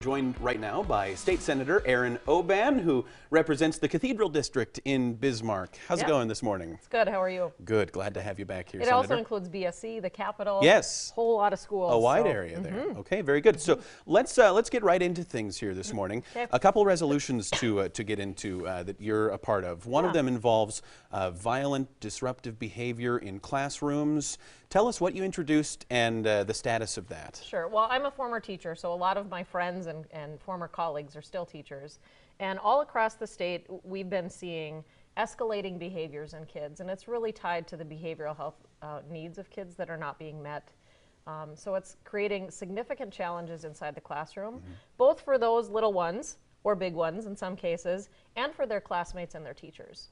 Joined right now by State Senator Erin Oban, who represents the Cathedral District in Bismarck. How's it going this morning? It's good. How are you? Good. Glad to have you back here, It Senator. also includes BSC, the capital. Yes. Whole lot of schools. A wide area there. Okay, very good. So let's get right into things here this morning. Okay. A couple resolutions to get into that you're a part of. One of them involves violent, disruptive behavior in classrooms. Tell us what you introduced and the status of that. Sure. Well, I'm a former teacher, so a lot of my friends and former colleagues are still teachers. And all across the state, we've been seeing escalating behaviors in kids, and it's really tied to the behavioral health needs of kids that are not being met. So it's creating significant challenges inside the classroom, both for those little ones, or big ones in some cases, and for their classmates and their teachers.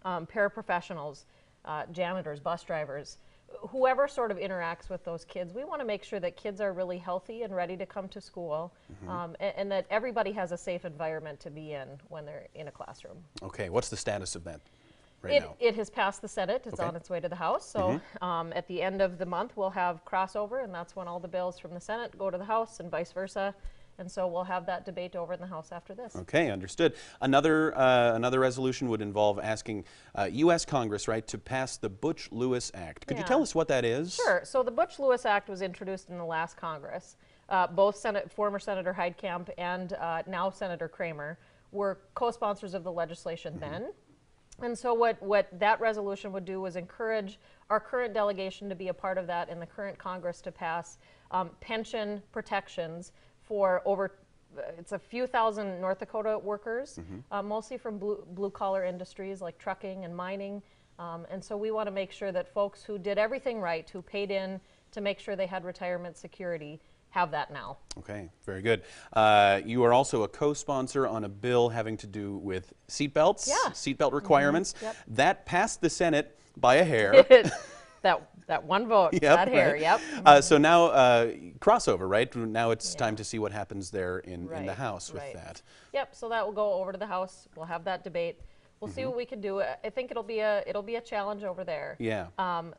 Paraprofessionals, janitors, bus drivers, whoever sort of interacts with those kids, we want to make sure that kids are really healthy and ready to come to school, and that everybody has a safe environment to be in when they're in a classroom. Okay, what's the status of that right now? It has passed the Senate. It's on its way to the House. So at the end of the month, we'll have crossover, and that's when all the bills from the Senate go to the House and vice versa. And so we'll have that debate over in the House after this. Okay, understood. Another resolution would involve asking U.S. Congress, right, to pass the Butch-Lewis Act. Could you tell us what that is? Sure. So the Butch-Lewis Act was introduced in the last Congress. Both former Senator Heidkamp and now Senator Kramer were co-sponsors of the legislation then. And so what that resolution would do was encourage our current delegation to be a part of that in the current Congress to pass pension protections for it's a few thousand North Dakota workers, mostly from blue-collar industries like trucking and mining. And so we want to make sure that folks who did everything right, who paid in to make sure they had retirement security, have that now. Okay, very good. You are also a co-sponsor on a bill having to do with seatbelts, seatbelt requirements. That passed the Senate by a hair. That one vote, that hair, So now crossover, right? Now it's time to see what happens there in the House with that. Yep, so that will go over to the House. We'll have that debate. We'll see what we can do. I think it'll be a challenge over there. Yeah.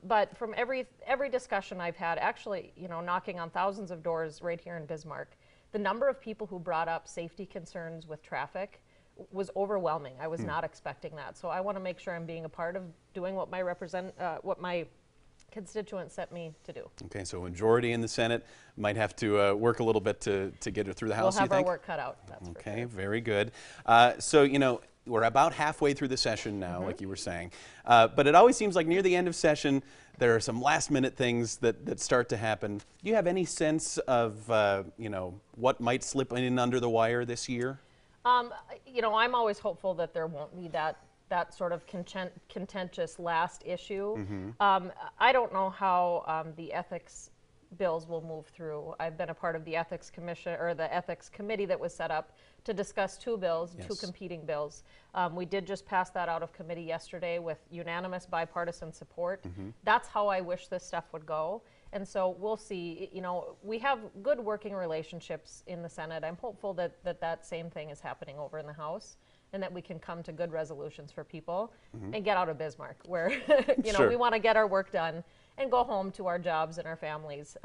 But from every discussion I've had, actually, knocking on thousands of doors right here in Bismarck, the number of people who brought up safety concerns with traffic was overwhelming. I was not expecting that. So I want to make sure I'm being a part of doing what my constituents set me to do. Okay, so a majority in the Senate might have to work a little bit to get it through the House, you think? We'll have our work cut out, that's for sure. Very good. So, we're about halfway through the session now, like you were saying. But it always seems like near the end of session, there are some last-minute things that start to happen. Do you have any sense of, what might slip in under the wire this year? I'm always hopeful that there won't be that sort of contentious last issue. I don't know how the ethics bills will move through. I've been a part of the ethics commission or the ethics committee that was set up to discuss two bills, two competing bills. We did just pass that out of committee yesterday with unanimous bipartisan support. That's how I wish this stuff would go. And so we'll see. We have good working relationships in the Senate. I'm hopeful that same thing is happening over in the House, and that we can come to good resolutions for people and get out of Bismarck, where we want to get our work done and go home to our jobs and our families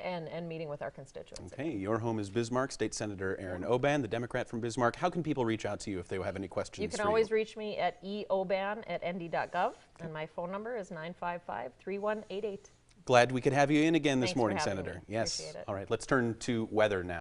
and meeting with our constituents. Okay, your home is Bismarck. State Senator Erin Oban, the Democrat from Bismarck. How can people reach out to you if they have any questions? You can always reach me at eoban@nd.gov, and my phone number is 955-3188. Glad we could have you in again this Thanks morning, for having Senator. me. Yes. Appreciate it. All right, let's turn to weather now.